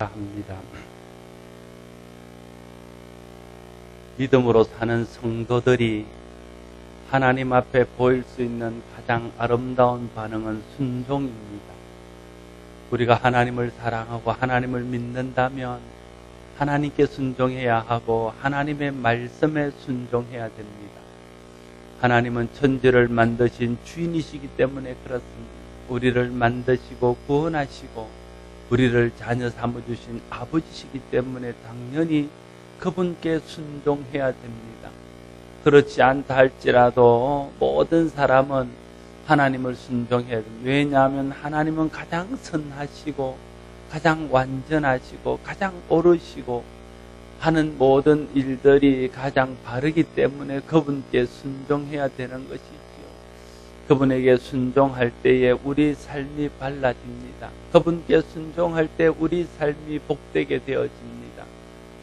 합니다. 믿음으로 사는 성도들이 하나님 앞에 보일 수 있는 가장 아름다운 반응은 순종입니다. 우리가 하나님을 사랑하고 하나님을 믿는다면 하나님께 순종해야 하고 하나님의 말씀에 순종해야 됩니다. 하나님은 천지를 만드신 주인이시기 때문에 그렇습니다. 우리를 만드시고 구원하시고 우리를 자녀 삼아주신 아버지시기 때문에 당연히 그분께 순종해야 됩니다. 그렇지 않다 할지라도 모든 사람은 하나님을 순종해야 됩니다. 왜냐하면 하나님은 가장 선하시고 가장 완전하시고 가장 옳으시고 하는 모든 일들이 가장 바르기 때문에 그분께 순종해야 되는 것이지요. 그분에게 순종할 때에 우리 삶이 발라집니다. 그분께 순종할 때 우리 삶이 복되게 되어집니다.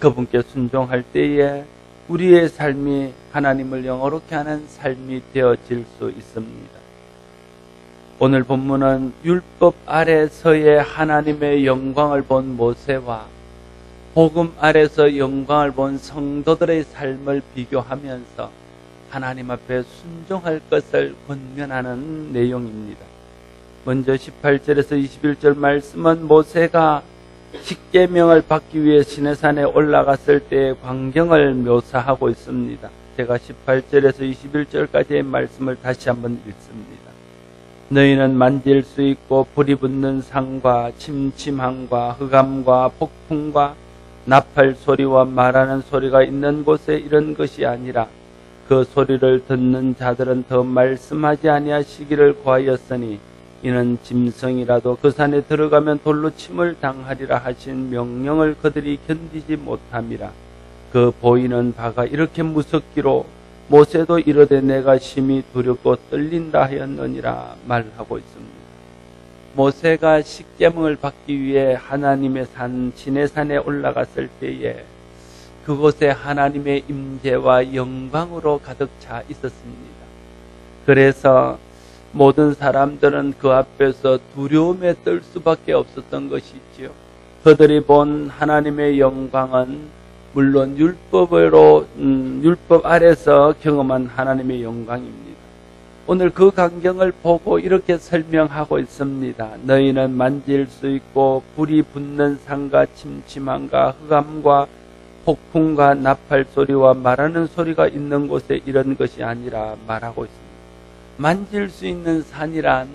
그분께 순종할 때에 우리의 삶이 하나님을 영화롭게 하는 삶이 되어질 수 있습니다. 오늘 본문은 율법 아래서의 하나님의 영광을 본 모세와 복음 아래서 영광을 본 성도들의 삶을 비교하면서 하나님 앞에 순종할 것을 권면하는 내용입니다. 먼저 18절에서 21절 말씀은 모세가 십계명을 받기 위해 시내산에 올라갔을 때의 광경을 묘사하고 있습니다. 제가 18절에서 21절까지의 말씀을 다시 한번 읽습니다. 너희는 만질 수 있고 불이 붙는 산과 침침함과 흑암과 폭풍과 나팔 소리와 말하는 소리가 있는 곳에 이런 것이 아니라 그 소리를 듣는 자들은 더 말씀하지 아니하시기를 구하였으니 이는 짐승이라도 그 산에 들어가면 돌로 침을 당하리라 하신 명령을 그들이 견디지 못함이라. 그 보이는 바가 이렇게 무섭기로 모세도 이르되 내가 심히 두렵고 떨린다 하였느니라 말하고 있습니다. 모세가 십계명을 받기 위해 하나님의 산 시내산에 올라갔을 때에 그곳에 하나님의 임재와 영광으로 가득 차 있었습니다. 그래서 모든 사람들은 그 앞에서 두려움에 떨 수밖에 없었던 것이지요. 그들이 본 하나님의 영광은 물론 율법 아래서 경험한 하나님의 영광입니다. 오늘 그 광경을 보고 이렇게 설명하고 있습니다. 너희는 만질 수 있고 불이 붙는 산과 침침함과 흑암과 폭풍과 나팔 소리와 말하는 소리가 있는 곳에 이런 것이 아니라 말하고 있습니다. 만질 수 있는 산이란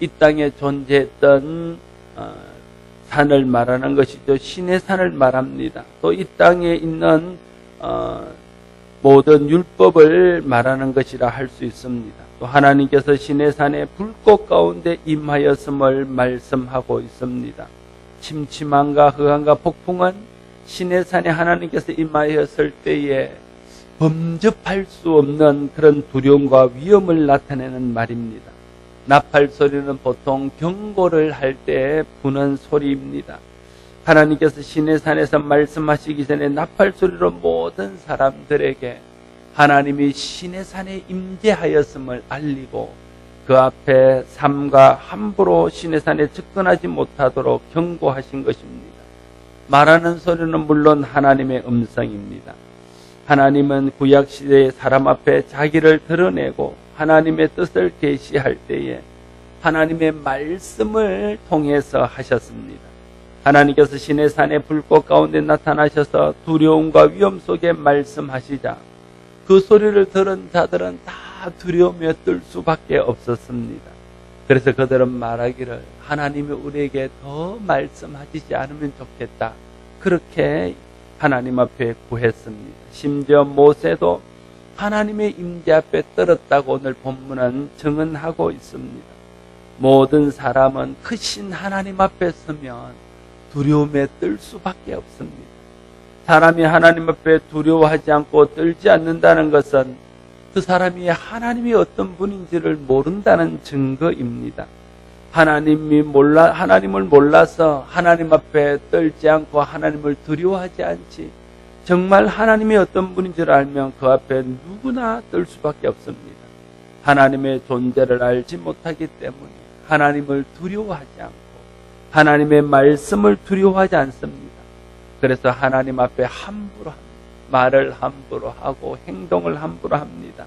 이 땅에 존재했던 산을 말하는 것이죠. 신의 산을 말합니다. 또 이 땅에 있는 모든 율법을 말하는 것이라 할 수 있습니다. 또 하나님께서 신의 산에 불꽃 가운데 임하였음을 말씀하고 있습니다. 침침함과 흑암과 폭풍은 신의 산에 하나님께서 임하였을 때에 범접할 수 없는 그런 두려움과 위험을 나타내는 말입니다. 나팔 소리는 보통 경고를 할 때 부는 소리입니다. 하나님께서 시내 산에서 말씀하시기 전에 나팔 소리로 모든 사람들에게 하나님이 시내 산에 임재하였음을 알리고 그 앞에 삼가 함부로 시내 산에 접근하지 못하도록 경고하신 것입니다. 말하는 소리는 물론 하나님의 음성입니다. 하나님은 구약시대의 사람 앞에 자기를 드러내고 하나님의 뜻을 계시할 때에 하나님의 말씀을 통해서 하셨습니다. 하나님께서 시내산의 불꽃 가운데 나타나셔서 두려움과 위험 속에 말씀하시자 그 소리를 들은 자들은 다 두려움에 떨 수밖에 없었습니다. 그래서 그들은 말하기를 하나님이 우리에게 더 말씀하시지 않으면 좋겠다. 그렇게 하나님 앞에 구했습니다. 심지어 모세도 하나님의 임재 앞에 떨었다고 오늘 본문은 증언하고 있습니다. 모든 사람은 크신 하나님 앞에 서면 두려움에 떨 수밖에 없습니다. 사람이 하나님 앞에 두려워하지 않고 떨지 않는다는 것은 그 사람이 하나님이 어떤 분인지를 모른다는 증거입니다. 하나님을 몰라서 하나님 앞에 떨지 않고 하나님을 두려워하지 않지 정말 하나님이 어떤 분인지를 알면 그 앞에 누구나 떨 수밖에 없습니다. 하나님의 존재를 알지 못하기 때문에 하나님을 두려워하지 않고 하나님의 말씀을 두려워하지 않습니다. 그래서 하나님 앞에 함부로 합니다. 말을 함부로 하고 행동을 함부로 합니다.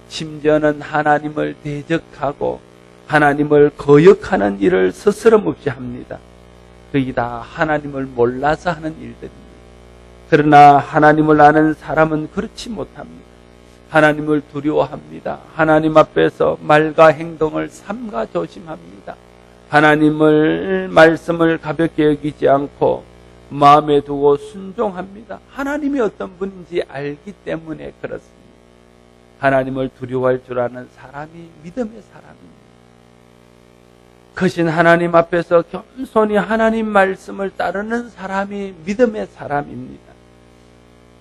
심지어는 하나님을 대적하고 하나님을 거역하는 일을 스스럼없이 합니다. 그게 다 하나님을 몰라서 하는 일들입니다. 그러나 하나님을 아는 사람은 그렇지 못합니다. 하나님을 두려워합니다. 하나님 앞에서 말과 행동을 삼가 조심합니다. 하나님을 말씀을 가볍게 여기지 않고 마음에 두고 순종합니다. 하나님이 어떤 분인지 알기 때문에 그렇습니다. 하나님을 두려워할 줄 아는 사람이 믿음의 사람입니다. 크신 하나님 앞에서 겸손히 하나님 말씀을 따르는 사람이 믿음의 사람입니다.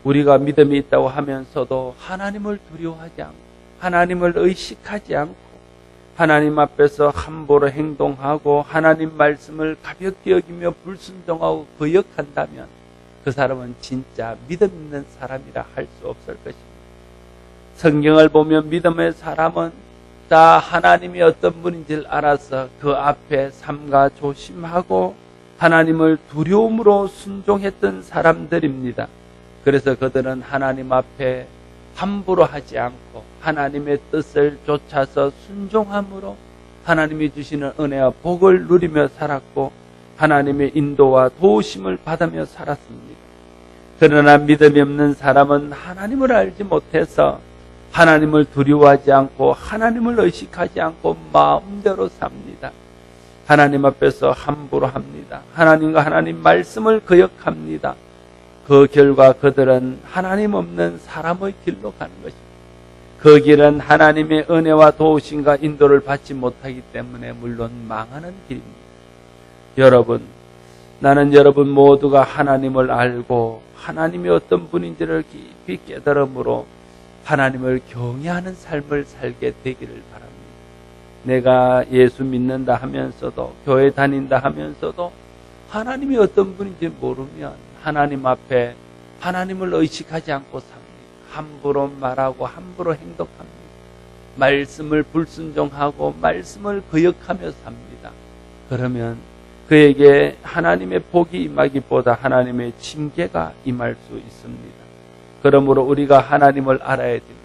우리가 믿음이 있다고 하면서도 하나님을 두려워하지 않고 하나님을 의식하지 않고 하나님 앞에서 함부로 행동하고 하나님 말씀을 가볍게 여기며 불순종하고 거역한다면 그 사람은 진짜 믿음 있는 사람이라 할 수 없을 것입니다. 성경을 보면 믿음의 사람은 다 하나님이 어떤 분인지를 알아서 그 앞에 삼가 조심하고 하나님을 두려움으로 순종했던 사람들입니다. 그래서 그들은 하나님 앞에 함부로 하지 않고 하나님의 뜻을 쫓아서 순종함으로 하나님이 주시는 은혜와 복을 누리며 살았고 하나님의 인도와 도우심을 받으며 살았습니다. 그러나 믿음이 없는 사람은 하나님을 알지 못해서 하나님을 두려워하지 않고 하나님을 의식하지 않고 마음대로 삽니다. 하나님 앞에서 함부로 합니다. 하나님과 하나님 말씀을 거역합니다. 그 결과 그들은 하나님 없는 사람의 길로 가는 것입니다. 그 길은 하나님의 은혜와 도우심과 인도를 받지 못하기 때문에 물론 망하는 길입니다. 여러분, 나는 여러분 모두가 하나님을 알고 하나님이 어떤 분인지를 깊이 깨달음으로 하나님을 경외하는 삶을 살게 되기를 바랍니다. 내가 예수 믿는다 하면서도 교회 다닌다 하면서도 하나님이 어떤 분인지 모르면 하나님 앞에 하나님을 의식하지 않고 삽니다. 함부로 말하고 함부로 행동합니다. 말씀을 불순종하고 말씀을 거역하며 삽니다. 그러면 그에게 하나님의 복이 임하기보다 하나님의 징계가 임할 수 있습니다. 그러므로 우리가 하나님을 알아야 됩니다.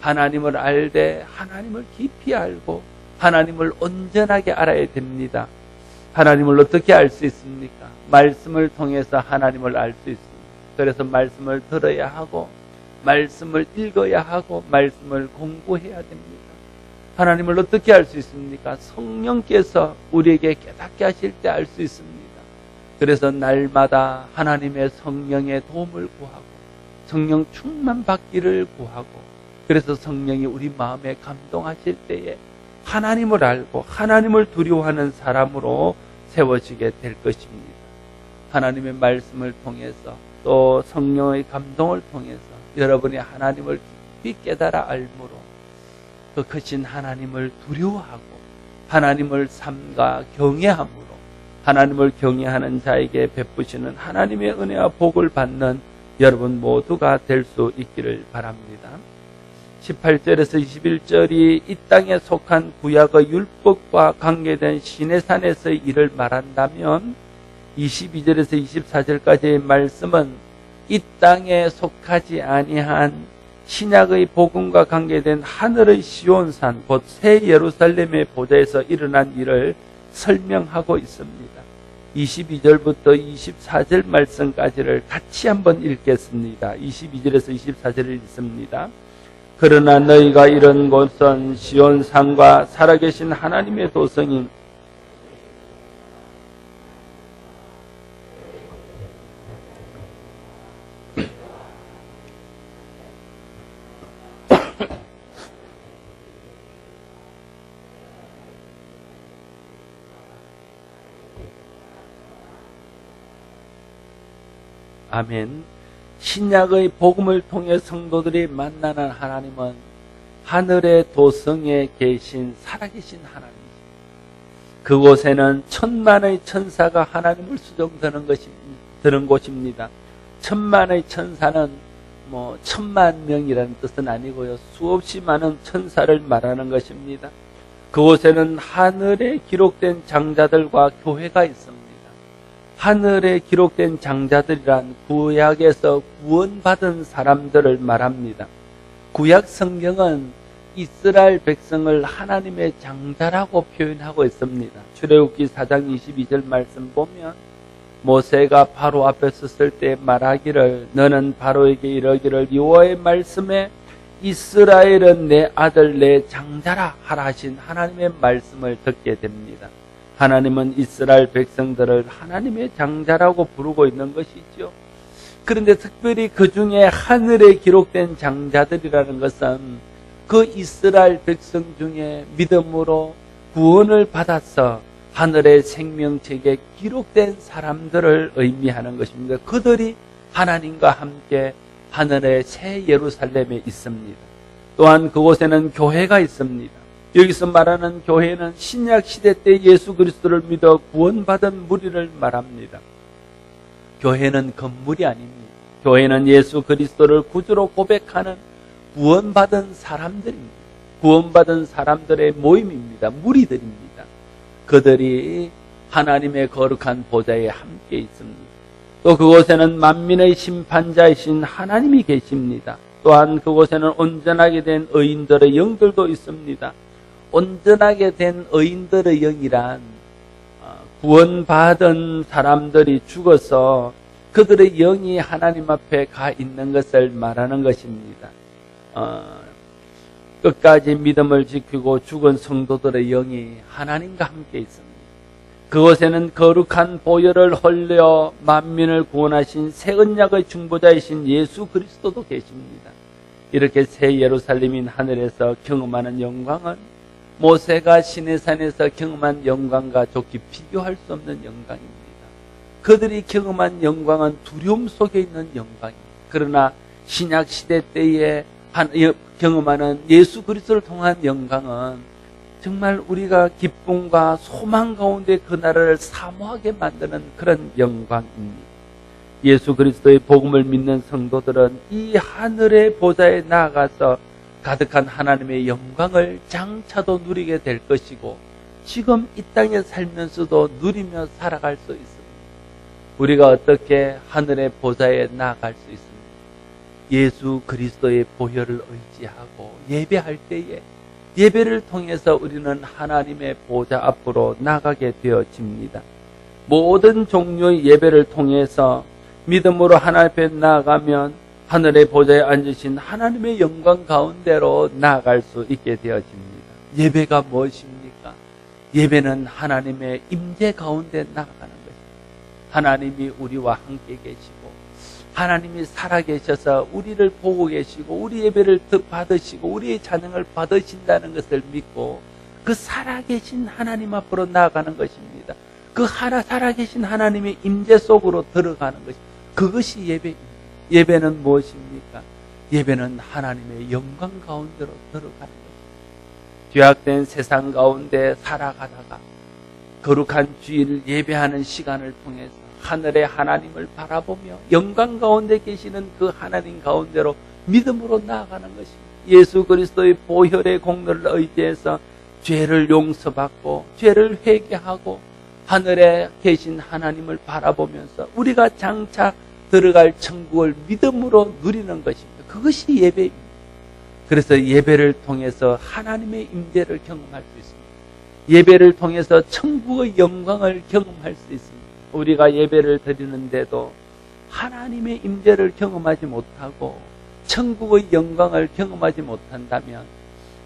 하나님을 알되 하나님을 깊이 알고 하나님을 온전하게 알아야 됩니다. 하나님을 어떻게 알 수 있습니까? 말씀을 통해서 하나님을 알 수 있습니다. 그래서 말씀을 들어야 하고 말씀을 읽어야 하고 말씀을 공부해야 됩니다. 하나님을 어떻게 알 수 있습니까? 성령께서 우리에게 깨닫게 하실 때 알 수 있습니다. 그래서 날마다 하나님의 성령의 도움을 구하고 성령 충만 받기를 구하고 그래서 성령이 우리 마음에 감동하실 때에 하나님을 알고 하나님을 두려워하는 사람으로 세워지게 될 것입니다. 하나님의 말씀을 통해서 또 성령의 감동을 통해서 여러분이 하나님을 깊이 깨달아 알므로 그 크신 하나님을 두려워하고 하나님을 삼가 경외함으로 하나님을 경외하는 자에게 베푸시는 하나님의 은혜와 복을 받는 여러분 모두가 될 수 있기를 바랍니다. 18절에서 21절이 이 땅에 속한 구약의 율법과 관계된 시내산에서의 일을 말한다면 22절에서 24절까지의 말씀은 이 땅에 속하지 아니한 신약의 복음과 관계된 하늘의 시온산 곧 새 예루살렘의 보좌에서 일어난 일을 설명하고 있습니다. 22절부터 24절 말씀까지를 같이 한번 읽겠습니다. 22절에서 24절을 읽습니다. 그러나 너희가 이런 곳은 시온산과 살아계신 하나님의 도성인 아멘. 신약의 복음을 통해 성도들이 만나는 하나님은 하늘의 도성에 계신 살아계신 하나님이십니다. 그곳에는 천만의 천사가 하나님을 드는 곳입니다. 천만의 천사는 천만 명이라는 뜻은 아니고요. 수없이 많은 천사를 말하는 것입니다. 그곳에는 하늘에 기록된 장자들과 교회가 있습니다. 하늘에 기록된 장자들이란 구약에서 구원받은 사람들을 말합니다. 구약 성경은 이스라엘 백성을 하나님의 장자라고 표현하고 있습니다. 출애굽기 4장 22절 말씀 보면 모세가 바로 앞에 섰을 때 말하기를 너는 바로에게 이르기를 여호와의 말씀에 이스라엘은 내 아들 내 장자라 하라 하신 하나님의 말씀을 듣게 됩니다. 하나님은 이스라엘 백성들을 하나님의 장자라고 부르고 있는 것이죠. 그런데 특별히 그 중에 하늘에 기록된 장자들이라는 것은 그 이스라엘 백성 중에 믿음으로 구원을 받아서 하늘의 생명책에 기록된 사람들을 의미하는 것입니다. 그들이 하나님과 함께 하늘의 새 예루살렘에 있습니다. 또한 그곳에는 교회가 있습니다. 여기서 말하는 교회는 신약 시대 때 예수 그리스도를 믿어 구원받은 무리를 말합니다. 교회는 건물이 아닙니다. 교회는 예수 그리스도를 구주로 고백하는 구원받은 사람들입니다. 구원받은 사람들의 모임입니다. 무리들입니다. 그들이 하나님의 거룩한 보좌에 함께 있습니다. 또 그곳에는 만민의 심판자이신 하나님이 계십니다. 또한 그곳에는 온전하게 된 의인들의 영들도 있습니다. 온전하게 된 의인들의 영이란 구원받은 사람들이 죽어서 그들의 영이 하나님 앞에 가 있는 것을 말하는 것입니다. 끝까지 믿음을 지키고 죽은 성도들의 영이 하나님과 함께 있습니다. 그곳에는 거룩한 보혈을 흘려 만민을 구원하신 새 언약의 중보자이신 예수 그리스도도 계십니다. 이렇게 새 예루살렘인 하늘에서 경험하는 영광은 모세가 시내산에서 경험한 영광과 좋게 비교할 수 없는 영광입니다. 그들이 경험한 영광은 두려움 속에 있는 영광입니다. 그러나 신약 시대 때에 경험하는 예수 그리스도를 통한 영광은 정말 우리가 기쁨과 소망 가운데 그 나라를 사모하게 만드는 그런 영광입니다. 예수 그리스도의 복음을 믿는 성도들은 이 하늘의 보좌에 나아가서 가득한 하나님의 영광을 장차도 누리게 될 것이고 지금 이 땅에 살면서도 누리며 살아갈 수 있습니다. 우리가 어떻게 하늘의 보좌에 나아갈 수 있습니까? 예수 그리스도의 보혈을 의지하고 예배할 때에 예배를 통해서 우리는 하나님의 보좌 앞으로 나가게 되어집니다. 모든 종류의 예배를 통해서 믿음으로 하나님 앞에 나아가면 하늘의 보좌에 앉으신 하나님의 영광 가운데로 나아갈 수 있게 되어집니다. 예배가 무엇입니까? 예배는 하나님의 임재 가운데 나아가는 것입니다. 하나님이 우리와 함께 계시고 하나님이 살아계셔서 우리를 보고 계시고 우리 예배를 받으시고 우리의 찬양을 받으신다는 것을 믿고 그 살아계신 하나님 앞으로 나아가는 것입니다. 그 살아계신 하나님의 임재 속으로 들어가는 것입니다. 그것이 예배입니다. 예배는 무엇입니까? 예배는 하나님의 영광 가운데로 들어가는 것입니다. 죄악된 세상 가운데 살아가다가 거룩한 주일을 예배하는 시간을 통해서 하늘의 하나님을 바라보며 영광 가운데 계시는 그 하나님 가운데로 믿음으로 나아가는 것입니다. 예수 그리스도의 보혈의 공로를 의지해서 죄를 용서받고 죄를 회개하고 하늘에 계신 하나님을 바라보면서 우리가 장차 들어갈 천국을 믿음으로 누리는 것입니다. 그것이 예배입니다. 그래서 예배를 통해서 하나님의 임재를 경험할 수 있습니다. 예배를 통해서 천국의 영광을 경험할 수 있습니다. 우리가 예배를 드리는데도 하나님의 임재를 경험하지 못하고 천국의 영광을 경험하지 못한다면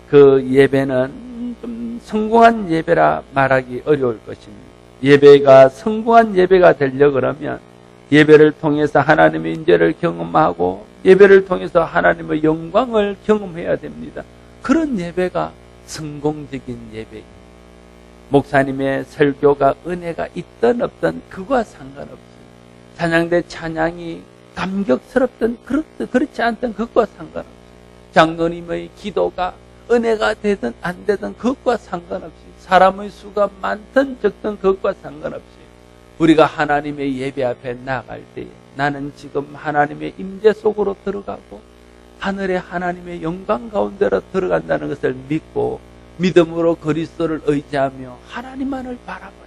그 예배는 좀 성공한 예배라 말하기 어려울 것입니다. 예배가 성공한 예배가 되려고 그러면 예배를 통해서 하나님의 임재를 경험하고 예배를 통해서 하나님의 영광을 경험해야 됩니다. 그런 예배가 성공적인 예배입니다. 목사님의 설교가 은혜가 있든 없든 그와 상관없어요. 찬양대 찬양이 감격스럽든 그렇지 않든 그것과 상관없어요. 장로님의 기도가 은혜가 되든 안 되든 그것과 상관없이 사람의 수가 많든 적든 그것과 상관없이 우리가 하나님의 예배 앞에 나아갈 때에 나는 지금 하나님의 임재 속으로 들어가고 하늘의 하나님의 영광 가운데로 들어간다는 것을 믿고 믿음으로 그리스도를 의지하며 하나님만을 바라봐야 돼요.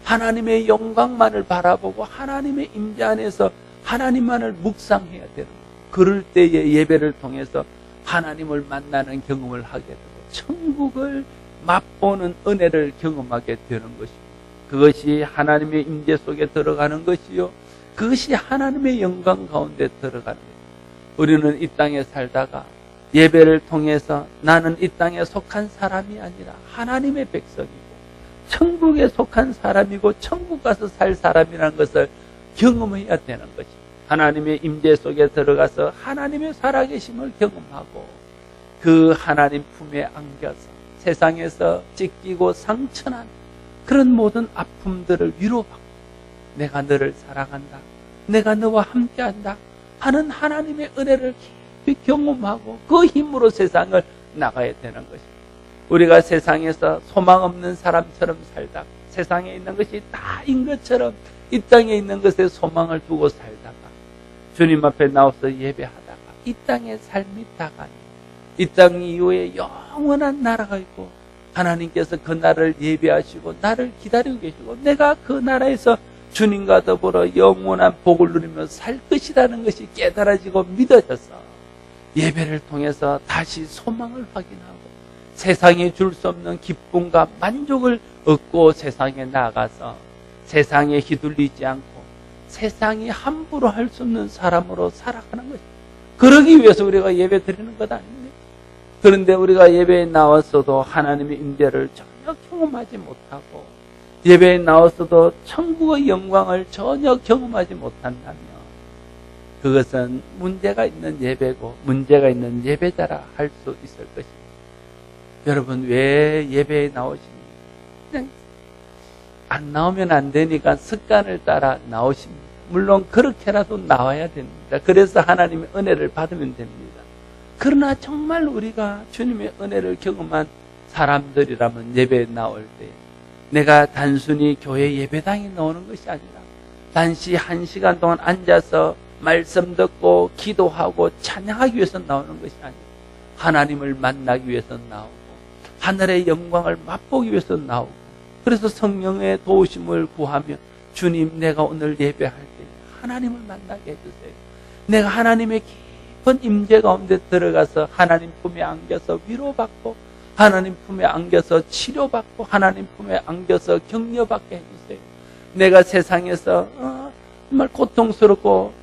하나님의 영광만을 바라보고 하나님의 임재 안에서 하나님만을 묵상해야 되는 거예요. 그럴 때의 예배를 통해서 하나님을 만나는 경험을 하게 되고 천국을 맛보는 은혜를 경험하게 되는 것입니다. 그것이 하나님의 임재 속에 들어가는 것이요, 그것이 하나님의 영광 가운데 들어가는 것입니다. 우리는 이 땅에 살다가 예배를 통해서 나는 이 땅에 속한 사람이 아니라 하나님의 백성이고 천국에 속한 사람이고 천국 가서 살 사람이라는 것을 경험해야 되는 것입니다. 하나님의 임재 속에 들어가서 하나님의 살아계심을 경험하고 그 하나님 품에 안겨서 세상에서 찢기고 상처난 그런 모든 아픔들을 위로받고 내가 너를 사랑한다, 내가 너와 함께한다 하는 하나님의 은혜를 깊이 경험하고 그 힘으로 세상을 나가야 되는 것입니다. 우리가 세상에서 소망 없는 사람처럼 살다가 세상에 있는 것이 다인 것처럼 이 땅에 있는 것에 소망을 두고 살다가 주님 앞에 나와서 예배하다가 이 땅의 삶이 다가니 이 땅 이후에 영원한 나라가 있고 하나님께서 그 나라를 예배하시고 나를 기다리고 계시고 내가 그 나라에서 주님과 더불어 영원한 복을 누리며 살 것이라는 것이 깨달아지고 믿어져서 예배를 통해서 다시 소망을 확인하고 세상에 줄 수 없는 기쁨과 만족을 얻고 세상에 나가서 세상에 휘둘리지 않고 세상이 함부로 할 수 없는 사람으로 살아가는 것입니다. 그러기 위해서 우리가 예배 드리는 것 아닙니까? 그런데 우리가 예배에 나왔어도 하나님의 임재를 전혀 경험하지 못하고 예배에 나왔어도 천국의 영광을 전혀 경험하지 못한다면 그것은 문제가 있는 예배고 문제가 있는 예배자라 할 수 있을 것입니다. 여러분, 왜 예배에 나오십니까? 그냥 안 나오면 안 되니까 습관을 따라 나오십니다. 물론 그렇게라도 나와야 됩니다. 그래서 하나님의 은혜를 받으면 됩니다. 그러나 정말 우리가 주님의 은혜를 경험한 사람들이라면 예배에 나올 때 내가 단순히 교회 예배당에 나오는 것이 아니라 단시 1시간 동안 앉아서 말씀 듣고 기도하고 찬양하기 위해서 나오는 것이 아니라 하나님을 만나기 위해서 나오고 하늘의 영광을 맛보기 위해서 나오고 그래서 성령의 도우심을 구하며 주님, 내가 오늘 예배할 때 하나님을 만나게 해주세요. 내가 하나님의 깊은 임재 가운데 들어가서 하나님 품에 안겨서 위로받고 하나님 품에 안겨서 치료받고 하나님 품에 안겨서 격려받게 해주세요. 내가 세상에서 정말 고통스럽고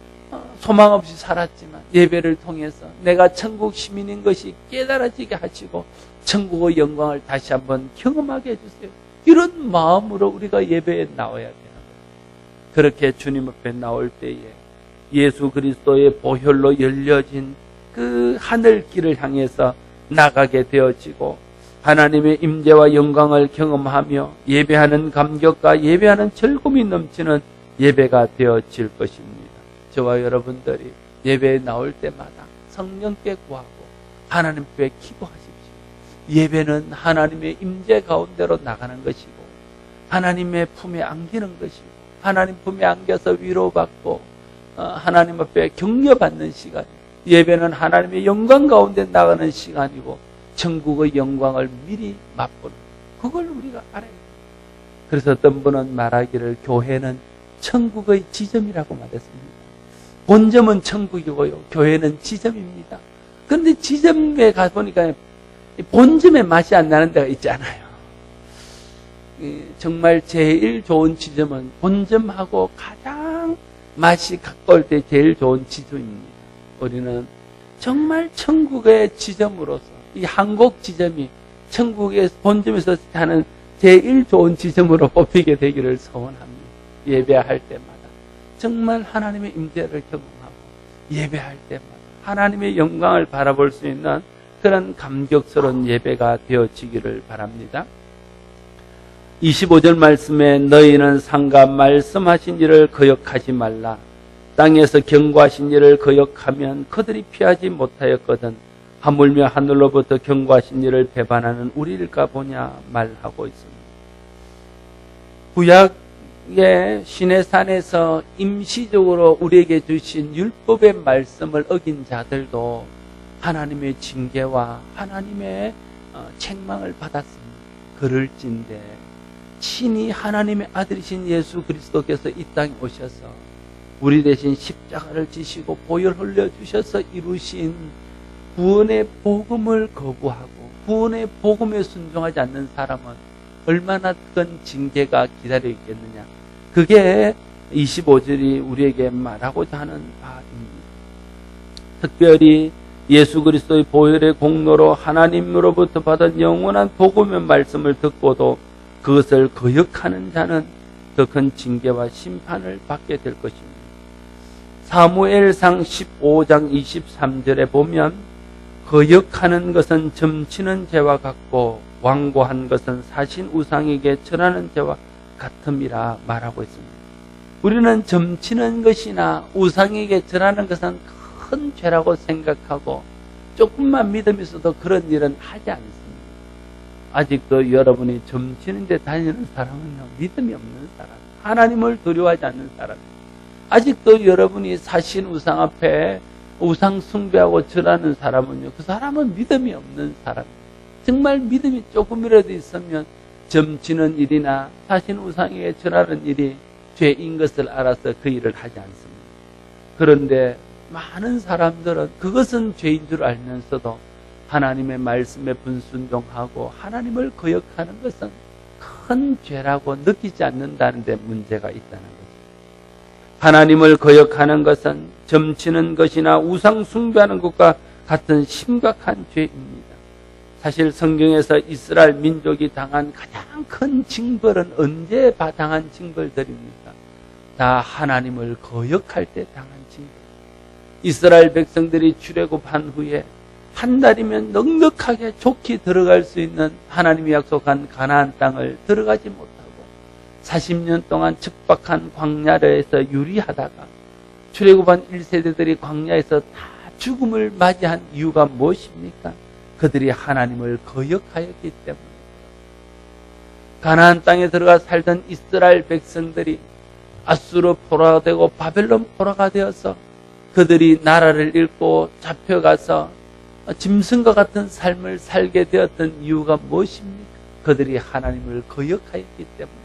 소망 없이 살았지만 예배를 통해서 내가 천국 시민인 것이 깨달아지게 하시고 천국의 영광을 다시 한번 경험하게 해주세요. 이런 마음으로 우리가 예배에 나와야 되는 거예요. 그렇게 주님 앞에 나올 때에 예수 그리스도의 보혈로 열려진 그 하늘길을 향해서 나가게 되어지고 하나님의 임재와 영광을 경험하며 예배하는 감격과 예배하는 즐거움이 넘치는 예배가 되어질 것입니다. 저와 여러분들이 예배에 나올 때마다 성령께 구하고 하나님께 기도하십시오. 예배는 하나님의 임재 가운데로 나가는 것이고 하나님의 품에 안기는 것이고 하나님 품에 안겨서 위로받고 하나님 앞에 격려받는 시간, 예배는 하나님의 영광 가운데 나가는 시간이고 천국의 영광을 미리 맛보는, 그걸 우리가 알아야 돼요. 그래서 어떤 분은 말하기를 교회는 천국의 지점이라고 말했습니다. 본점은 천국이고요, 교회는 지점입니다. 그런데 지점에 가보니까 본점의 맛이 안 나는 데가 있잖아요. 정말 제일 좋은 지점은 본점하고 가장 맛이 가까울 때 제일 좋은 지점입니다. 우리는 정말 천국의 지점으로서 이 한국 지점이 천국의 본점에서 하는 제일 좋은 지점으로 뽑히게 되기를 소원합니다. 예배할 때마다 정말 하나님의 임재를 경험하고 예배할 때마다 하나님의 영광을 바라볼 수 있는 그런 감격스러운 예배가 되어지기를 바랍니다. 25절 말씀에 너희는 상가 말씀하신 일을 거역하지 말라. 땅에서 경고하신 일을 거역하면 그들이 피하지 못하였거든 하물며 하늘로부터 경고하신 일을 배반하는 우리일까 보냐 말하고 있습니다. 구약의 시내산에서 임시적으로 우리에게 주신 율법의 말씀을 어긴 자들도 하나님의 징계와 하나님의 책망을 받았습니다. 그럴진데 친히 하나님의 아들이신 예수 그리스도께서 이 땅에 오셔서 우리 대신 십자가를 지시고 보혈 흘려주셔서 이루신 구원의 복음을 거부하고 구원의 복음에 순종하지 않는 사람은 얼마나 큰 징계가 기다려 있겠느냐. 그게 25절이 우리에게 말하고자 하는 바입니다. 특별히 예수 그리스도의 보혈의 공로로 하나님으로부터 받은 영원한 복음의 말씀을 듣고도 그것을 거역하는 자는 더 큰 징계와 심판을 받게 될 것입니다. 사무엘상 15장 23절에 보면 거역하는 것은 점치는 죄와 같고 완고한 것은 사신 우상에게 절하는 죄와 같음이라 말하고 있습니다. 우리는 점치는 것이나 우상에게 절하는 것은 큰 죄라고 생각하고 조금만 믿음이 있어도 그런 일은 하지 않습니다. 아직도 여러분이 점치는 데 다니는 사람은요, 믿음이 없는 사람, 하나님을 두려워하지 않는 사람입니다. 아직도 여러분이 사신 우상 앞에 우상 숭배하고 절하는 사람은요, 그 사람은 믿음이 없는 사람입니다. 정말 믿음이 조금이라도 있으면 점치는 일이나 사신 우상에게 절하는 일이 죄인 것을 알아서 그 일을 하지 않습니다. 그런데 많은 사람들은 그것은 죄인 줄 알면서도 하나님의 말씀에 분순종하고 하나님을 거역하는 것은 큰 죄라고 느끼지 않는다는 데 문제가 있다는 거죠. 하나님을 거역하는 것은 점치는 것이나 우상 숭배하는 것과 같은 심각한 죄입니다. 사실 성경에서 이스라엘 민족이 당한 가장 큰 징벌은 언제 당한 징벌들입니까? 다 하나님을 거역할 때 당한 징벌. 이스라엘 백성들이 출애굽한 후에 한 달이면 넉넉하게 좋게 들어갈 수 있는 하나님이 약속한 가나안 땅을 들어가지 못하고 40년 동안 척박한 광야에서 유리하다가 출애굽한 1세대들이 광야에서 다 죽음을 맞이한 이유가 무엇입니까? 그들이 하나님을 거역하였기 때문에. 가나안 땅에 들어가 살던 이스라엘 백성들이 아수르 포로가 되고 바벨론 포로가 되어서 그들이 나라를 잃고 잡혀가서 짐승과 같은 삶을 살게 되었던 이유가 무엇입니까? 그들이 하나님을 거역하였기 때문에.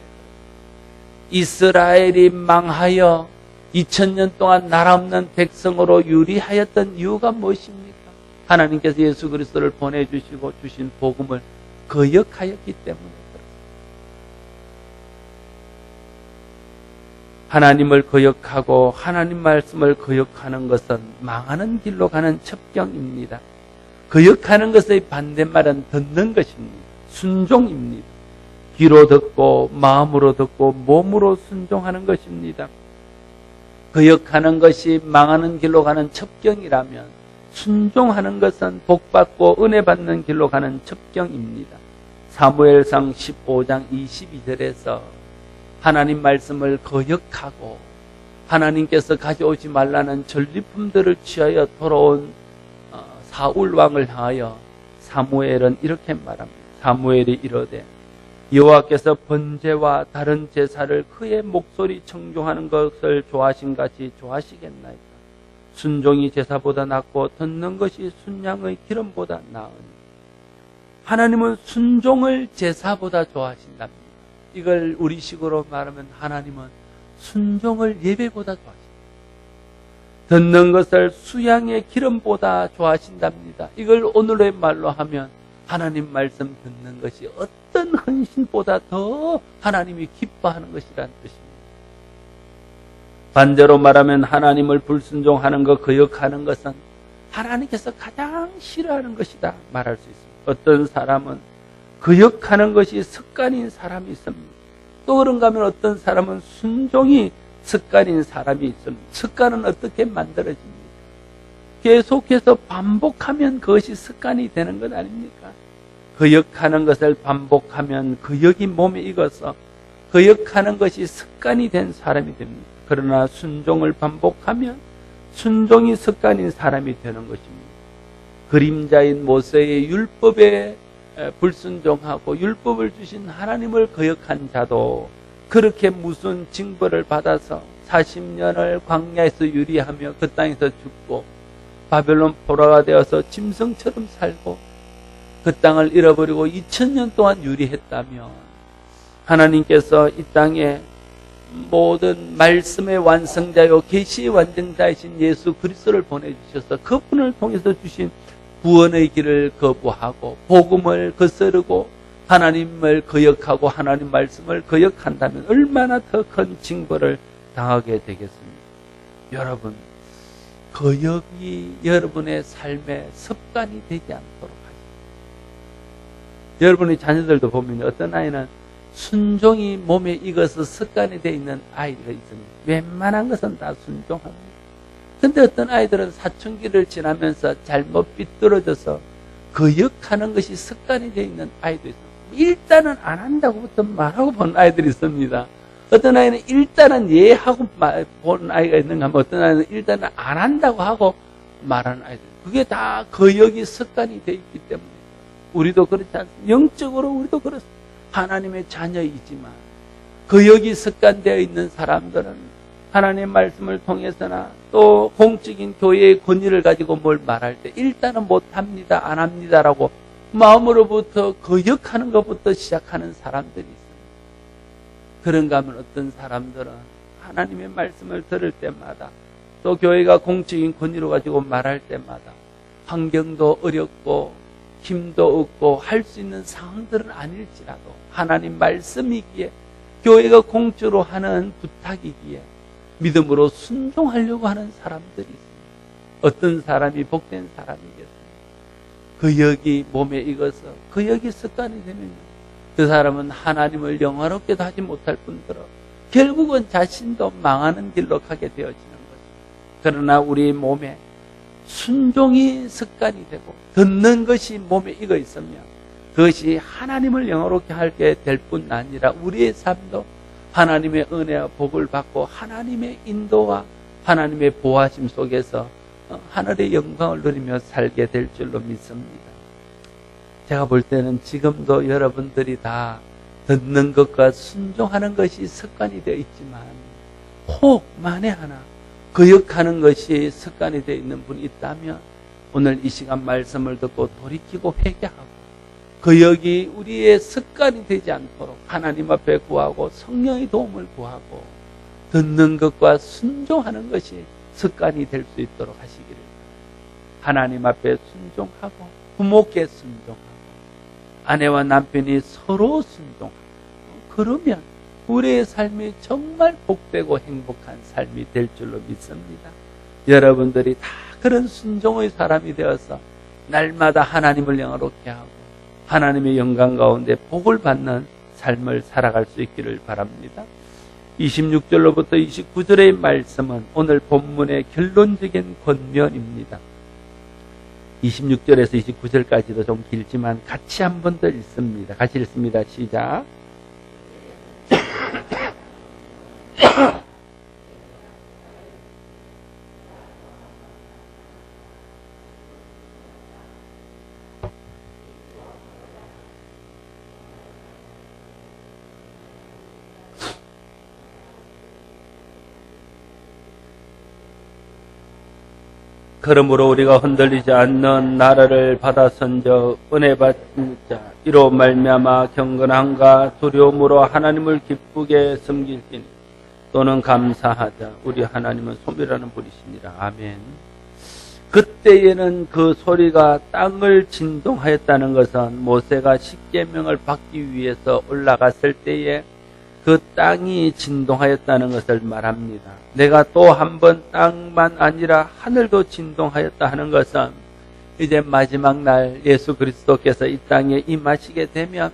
이스라엘이 망하여 2000년 동안 나라 없는 백성으로 유리하였던 이유가 무엇입니까? 하나님께서 예수 그리스도를 보내주시고 주신 복음을 거역하였기 때문에. 하나님을 거역하고 하나님 말씀을 거역하는 것은 망하는 길로 가는 첩경입니다. 거역하는 것의 반대말은 듣는 것입니다. 순종입니다. 귀로 듣고 마음으로 듣고 몸으로 순종하는 것입니다. 거역하는 것이 망하는 길로 가는 첩경이라면 순종하는 것은 복받고 은혜 받는 길로 가는 첩경입니다. 사무엘상 15장 22절에서 하나님 말씀을 거역하고 하나님께서 가져오지 말라는 전리품들을 취하여 돌아온 사울 왕을 향하여 사무엘은 이렇게 말합니다. 사무엘이 이르되 여호와께서 번제와 다른 제사를 그의 목소리 청종하는 것을 좋아하신 같이 좋아하시겠나이까. 순종이 제사보다 낫고 듣는 것이 순양의 기름보다 나으니. 하나님은 순종을 제사보다 좋아하신답니다. 이걸 우리식으로 말하면 하나님은 순종을 예배보다 좋아하신다. 듣는 것을 수양의 기름보다 좋아하신답니다. 이걸 오늘의 말로 하면 하나님 말씀 듣는 것이 어떤 헌신보다 더 하나님이 기뻐하는 것이라는 뜻입니다. 반대로 말하면 하나님을 불순종하는 것, 거역하는 것은 하나님께서 가장 싫어하는 것이다 말할 수 있습니다. 어떤 사람은 거역하는 것이 습관인 사람이 있습니다. 또 그런가 하면 어떤 사람은 순종이 습관인 사람이 있습니다. 습관은 어떻게 만들어집니까? 계속해서 반복하면 그것이 습관이 되는 것 아닙니까? 거역하는 것을 반복하면 거역이 몸에 익어서 거역하는 것이 습관이 된 사람이 됩니다. 그러나 순종을 반복하면 순종이 습관인 사람이 되는 것입니다. 그림자인 모세의 율법에 불순종하고 율법을 주신 하나님을 거역한 자도 그렇게 무슨 징벌을 받아서 40년을 광야에서 유리하며 그 땅에서 죽고 바벨론 포로가 되어서 짐승처럼 살고 그 땅을 잃어버리고 2000년 동안 유리했다면 하나님께서 이 땅에 모든 말씀의 완성자요 계시의 완성자이신 예수 그리스도를 보내주셔서 그분을 통해서 주신 구원의 길을 거부하고 복음을 거스르고 하나님을 거역하고 하나님 말씀을 거역한다면 얼마나 더 큰 징벌을 당하게 되겠습니까? 여러분, 거역이 여러분의 삶의 습관이 되지 않도록 하십시오. 여러분의 자녀들도 보면 어떤 아이는 순종이 몸에 익어서 습관이 되어 있는 아이가 있습니다. 웬만한 것은 다 순종합니다. 근데 어떤 아이들은 사춘기를 지나면서 잘못 삐뚤어져서 거역하는 것이 습관이 되어 있는 아이도 있습니다. 일단은 안 한다고부터 말하고 본 아이들이 있습니다. 어떤 아이는 일단은 예 하고 본 아이가 있는가 하면 어떤 아이는 일단은 안 한다고 하고 말하는 아이들. 그게 다 거역이 습관이 되어 있기 때문에 우리도 그렇지 않습니다. 영적으로 우리도 그렇습니다. 하나님의 자녀이지만 거역이 습관되어 있는 사람들은 하나님의 말씀을 통해서나 또 공적인 교회의 권위를 가지고 뭘 말할 때 일단은 못합니다, 안 합니다라고 마음으로부터 거역하는 것부터 시작하는 사람들이 있습니다. 그런가 하면 어떤 사람들은 하나님의 말씀을 들을 때마다 또 교회가 공적인 권위로 가지고 말할 때마다 환경도 어렵고 힘도 없고 할 수 있는 상황들은 아닐지라도 하나님 말씀이기에 교회가 공적으로 하는 부탁이기에 믿음으로 순종하려고 하는 사람들이 있습니다. 어떤 사람이 복된 사람이겠습니까? 거역이 몸에 익어서 거역이 습관이 되면 그 사람은 하나님을 영화롭게도 하지 못할 뿐더러 결국은 자신도 망하는 길로 가게 되어지는 것입니다. 그러나 우리 몸에 순종이 습관이 되고 듣는 것이 몸에 익어 있으면 그것이 하나님을 영화롭게 하게 될 뿐 아니라 우리의 삶도 하나님의 은혜와 복을 받고 하나님의 인도와 하나님의 보호하심 속에서 하늘의 영광을 누리며 살게 될 줄로 믿습니다. 제가 볼 때는 지금도 여러분들이 다 듣는 것과 순종하는 것이 습관이 되어 있지만 혹 만에 하나 거역하는 것이 습관이 되어 있는 분이 있다면 오늘 이 시간 말씀을 듣고 돌이키고 회개하고 거역이 우리의 습관이 되지 않도록 하나님 앞에 구하고 성령의 도움을 구하고 듣는 것과 순종하는 것이 습관이 될 수 있도록 하시기를 하나님 앞에 순종하고 부모께 순종하고 아내와 남편이 서로 순종하고 그러면 우리의 삶이 정말 복되고 행복한 삶이 될 줄로 믿습니다. 여러분들이 다 그런 순종의 사람이 되어서 날마다 하나님을 영화롭게 하고 하나님의 영광 가운데 복을 받는 삶을 살아갈 수 있기를 바랍니다. 26절로부터 29절의 말씀은 오늘 본문의 결론적인 권면입니다. 26절에서 29절까지도 좀 길지만 같이 한 번 더 읽습니다. 같이 읽습니다. 시작. 그러므로 우리가 흔들리지 않는 나라를 받아 선저 은혜 받은 자 이로 말미암아 경건함과 두려움으로 하나님을 기쁘게 섬길지니 또는 감사하자. 우리 하나님은 소멸하는 분이시니라. 아멘. 그때에는 그 소리가 땅을 진동하였다는 것은 모세가 십계명을 받기 위해서 올라갔을 때에 그 땅이 진동하였다는 것을 말합니다. 내가 또 한 번 땅만 아니라 하늘도 진동하였다 하는 것은 이제 마지막 날 예수 그리스도께서 이 땅에 임하시게 되면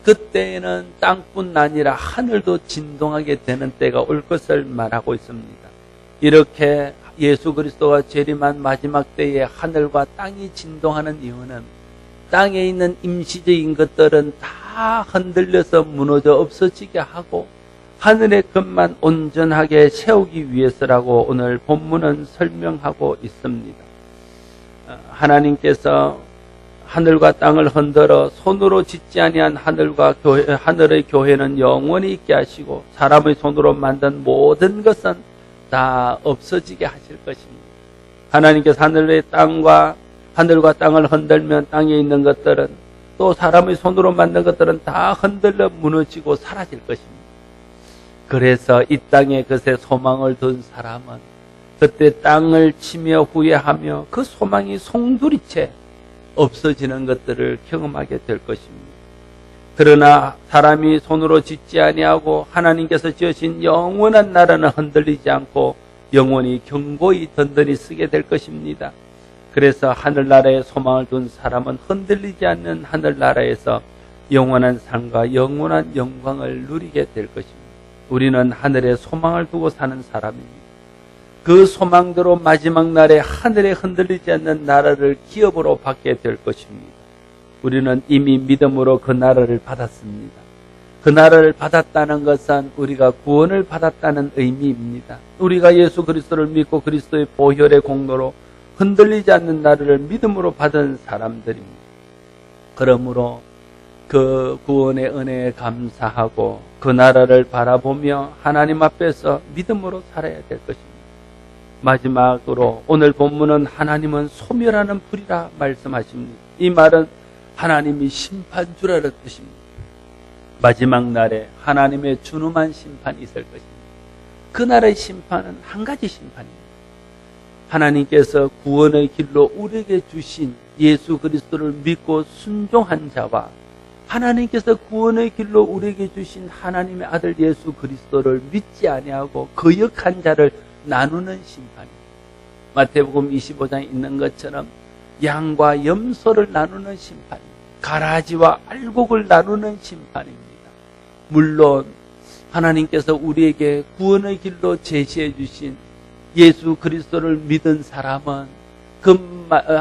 그때에는 땅뿐 아니라 하늘도 진동하게 되는 때가 올 것을 말하고 있습니다. 이렇게 예수 그리스도가 재림한 마지막 때에 하늘과 땅이 진동하는 이유는 땅에 있는 임시적인 것들은 다 흔들려서 무너져 없어지게 하고 하늘의 것만 온전하게 세우기 위해서라고 오늘 본문은 설명하고 있습니다. 하나님께서 하늘과 땅을 흔들어 손으로 짓지 아니한 하늘의 교회는 영원히 있게 하시고 사람의 손으로 만든 모든 것은 다 없어지게 하실 것입니다. 하나님께서 하늘과 땅을 흔들면 땅에 있는 것들은 또 사람의 손으로 만든 것들은 다 흔들려 무너지고 사라질 것입니다. 그래서 이 땅에 그새 소망을 둔 사람은 그때 땅을 치며 후회하며 그 소망이 송두리째 없어지는 것들을 경험하게 될 것입니다. 그러나 사람이 손으로 짓지 아니하고 하나님께서 지으신 영원한 나라는 흔들리지 않고 영원히 견고히 든든히 쓰게 될 것입니다. 그래서 하늘나라에 소망을 둔 사람은 흔들리지 않는 하늘나라에서 영원한 삶과 영원한 영광을 누리게 될 것입니다. 우리는 하늘에 소망을 두고 사는 사람입니다. 그 소망대로 마지막 날에 하늘에 흔들리지 않는 나라를 기업으로 받게 될 것입니다. 우리는 이미 믿음으로 그 나라를 받았습니다. 그 나라를 받았다는 것은 우리가 구원을 받았다는 의미입니다. 우리가 예수 그리스도를 믿고 그리스도의 보혈의 공로로 흔들리지 않는 나라를 믿음으로 받은 사람들입니다. 그러므로 그 구원의 은혜에 감사하고 그 나라를 바라보며 하나님 앞에서 믿음으로 살아야 될 것입니다. 마지막으로 오늘 본문은 하나님은 소멸하는 불이라 말씀하십니다. 이 말은 하나님이 심판주라는 뜻입니다. 마지막 날에 하나님의 준엄한 심판이 있을 것입니다. 그날의 심판은 한 가지 심판입니다. 하나님께서 구원의 길로 우리에게 주신 예수 그리스도를 믿고 순종한 자와 하나님께서 구원의 길로 우리에게 주신 하나님의 아들 예수 그리스도를 믿지 아니하고 거역한 자를 나누는 심판입니다. 마태복음 25장에 있는 것처럼 양과 염소를 나누는 심판입니다. 가라지와 알곡을 나누는 심판입니다. 물론 하나님께서 우리에게 구원의 길로 제시해 주신 예수 그리스도를 믿은 사람은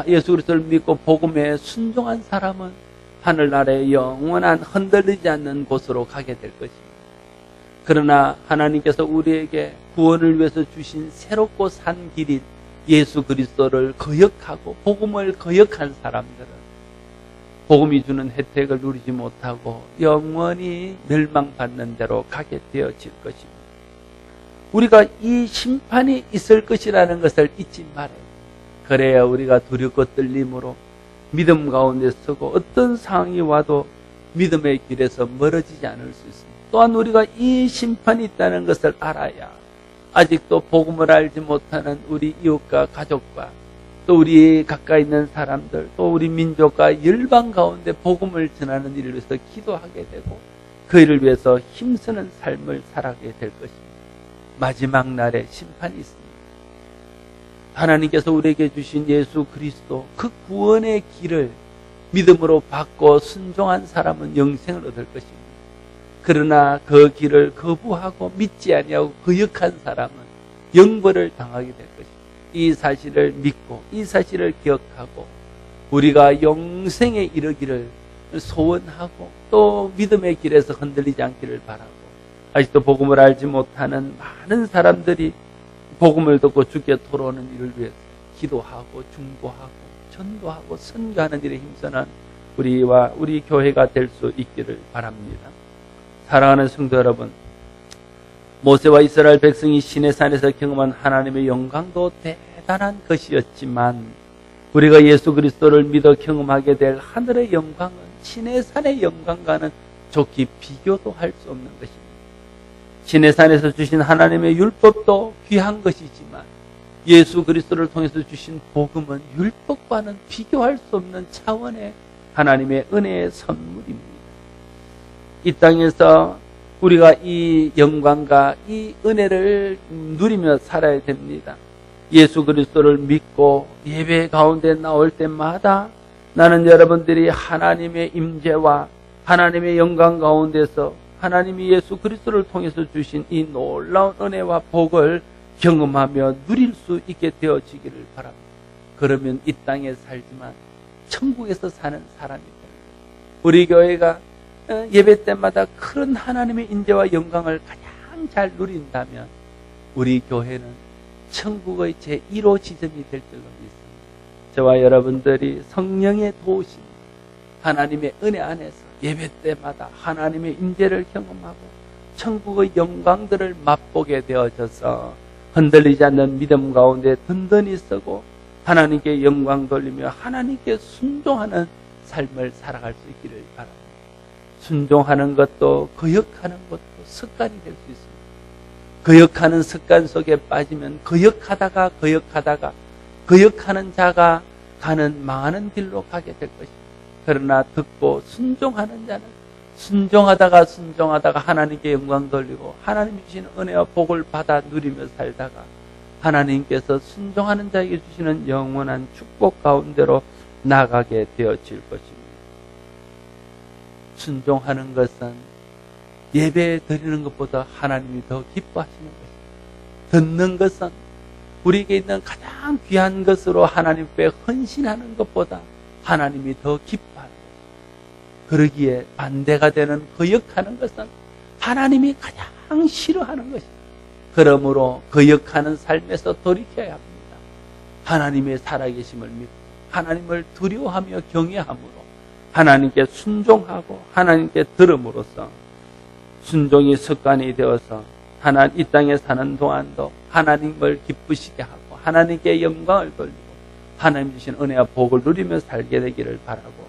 예수 그리스도를 믿고 복음에 순종한 사람은 하늘나라의 영원한 흔들리지 않는 곳으로 가게 될 것입니다. 그러나 하나님께서 우리에게 구원을 위해서 주신 새롭고 산 길인 예수 그리스도를 거역하고 복음을 거역한 사람들은 복음이 주는 혜택을 누리지 못하고 영원히 멸망받는 대로 가게 되어질 것입니다. 우리가 이 심판이 있을 것이라는 것을 잊지 말아요. 그래야 우리가 두렵고 떨림으로 믿음 가운데 서고 어떤 상황이 와도 믿음의 길에서 멀어지지 않을 수 있습니다. 또한 우리가 이 심판이 있다는 것을 알아야 아직도 복음을 알지 못하는 우리 이웃과 가족과 또 우리 가까이 있는 사람들 또 우리 민족과 열방 가운데 복음을 전하는 일을 위해서 기도하게 되고 그 일을 위해서 힘쓰는 삶을 살아가게 될 것입니다. 마지막 날에 심판이 있습니다. 하나님께서 우리에게 주신 예수 그리스도 그 구원의 길을 믿음으로 받고 순종한 사람은 영생을 얻을 것입니다. 그러나 그 길을 거부하고 믿지 아니하고 거역한 사람은 영벌을 당하게 될 것입니다. 이 사실을 믿고 이 사실을 기억하고 우리가 영생에 이르기를 소원하고 또 믿음의 길에서 흔들리지 않기를 바라고 아직도 복음을 알지 못하는 많은 사람들이 복음을 듣고 주께 돌아오는 일을 위해서 기도하고 중보하고 전도하고 선교하는 일에 힘쓰는 우리와 우리 교회가 될 수 있기를 바랍니다. 사랑하는 성도 여러분, 모세와 이스라엘 백성이 시내산에서 경험한 하나님의 영광도 대단한 것이었지만 우리가 예수 그리스도를 믿어 경험하게 될 하늘의 영광은 시내산의 영광과는 좋게 비교도 할 수 없는 것입니다. 시내산에서 주신 하나님의 율법도 귀한 것이지만 예수 그리스도를 통해서 주신 복음은 율법과는 비교할 수 없는 차원의 하나님의 은혜의 선물입니다. 이 땅에서 우리가 이 영광과 이 은혜를 누리며 살아야 됩니다. 예수 그리스도를 믿고 예배 가운데 나올 때마다 나는 여러분들이 하나님의 임재와 하나님의 영광 가운데서 하나님이 예수 그리스도를 통해서 주신 이 놀라운 은혜와 복을 경험하며 누릴 수 있게 되어지기를 바랍니다. 그러면 이 땅에 살지만 천국에서 사는 사람이 됩니다. 우리 교회가 예배 때마다 큰 하나님의 인재와 영광을 가장 잘 누린다면 우리 교회는 천국의 제1호 지점이 될 줄로 믿습니다. 저와 여러분들이 성령의 도우심, 하나님의 은혜 안에서 예배 때마다 하나님의 인재를 경험하고 천국의 영광들을 맛보게 되어져서 흔들리지 않는 믿음 가운데 든든히 서고 하나님께 영광 돌리며 하나님께 순종하는 삶을 살아갈 수 있기를 바랍니다. 순종하는 것도 거역하는 것도 습관이 될 수 있습니다. 거역하는 습관 속에 빠지면 거역하다가 거역하는 자가 가는 망하는 길로 가게 될 것입니다. 그러나 듣고 순종하는 자는 순종하다가 하나님께 영광 돌리고 하나님 주시는 은혜와 복을 받아 누리며 살다가 하나님께서 순종하는 자에게 주시는 영원한 축복 가운데로 나가게 되어질 것입니다. 순종하는 것은 예배 드리는 것보다 하나님이 더 기뻐하시는 것입니다. 듣는 것은 우리에게 있는 가장 귀한 것으로 하나님 앞에 헌신하는 것보다 하나님이 더 기뻐하는 것입니다. 그러기에 반대가 되는 거역하는 것은 하나님이 가장 싫어하는 것입니다. 그러므로 거역하는 삶에서 돌이켜야 합니다. 하나님의 살아계심을 믿고 하나님을 두려워하며 경외함으로 하나님께 순종하고 하나님께 들음으로써 순종이 습관이 되어서 이 땅에 사는 동안도 하나님을 기쁘시게 하고 하나님께 영광을 돌리고 하나님 주신 은혜와 복을 누리며 살게 되기를 바라고,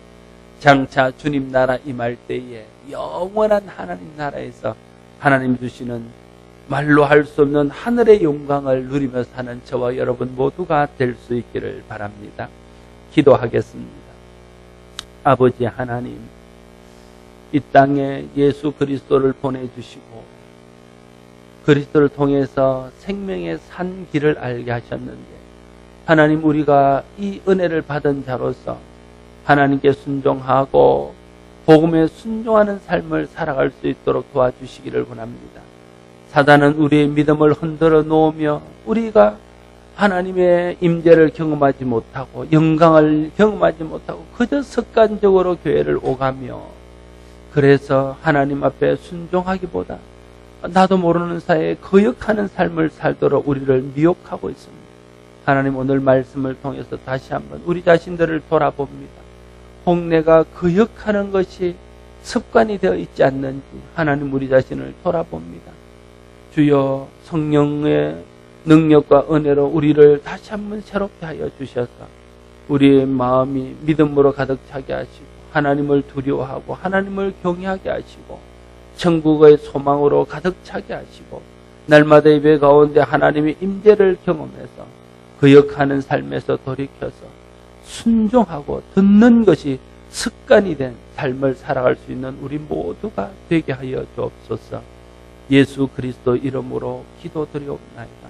장차 주님 나라 임할 때에 영원한 하나님 나라에서 하나님 주시는 말로 할 수 없는 하늘의 영광을 누리며 사는 저와 여러분 모두가 될 수 있기를 바랍니다. 기도하겠습니다. 아버지 하나님, 이 땅에 예수 그리스도를 보내주시고 그리스도를 통해서 생명의 산 길을 알게 하셨는데, 하나님, 우리가 이 은혜를 받은 자로서 하나님께 순종하고 복음에 순종하는 삶을 살아갈 수 있도록 도와주시기를 원합니다. 사단은 우리의 믿음을 흔들어 놓으며 우리가 하나님의 임재를 경험하지 못하고 영광을 경험하지 못하고 그저 습관적으로 교회를 오가며, 그래서 하나님 앞에 순종하기보다 나도 모르는 사이에 거역하는 삶을 살도록 우리를 미혹하고 있습니다. 하나님, 오늘 말씀을 통해서 다시 한번 우리 자신들을 돌아봅니다. 혹 내가 거역하는 것이 습관이 되어 있지 않는지 하나님, 우리 자신을 돌아봅니다. 주여, 성령의 능력과 은혜로 우리를 다시 한번 새롭게 하여 주셔서 우리의 마음이 믿음으로 가득 차게 하시고 하나님을 두려워하고 하나님을 경외하게 하시고 천국의 소망으로 가득 차게 하시고 날마다 예배 가운데 하나님의 임재를 경험해서 거역하는 삶에서 돌이켜서 순종하고 듣는 것이 습관이 된 삶을 살아갈 수 있는 우리 모두가 되게 하여 주옵소서. 예수 그리스도 이름으로 기도드리옵나이다.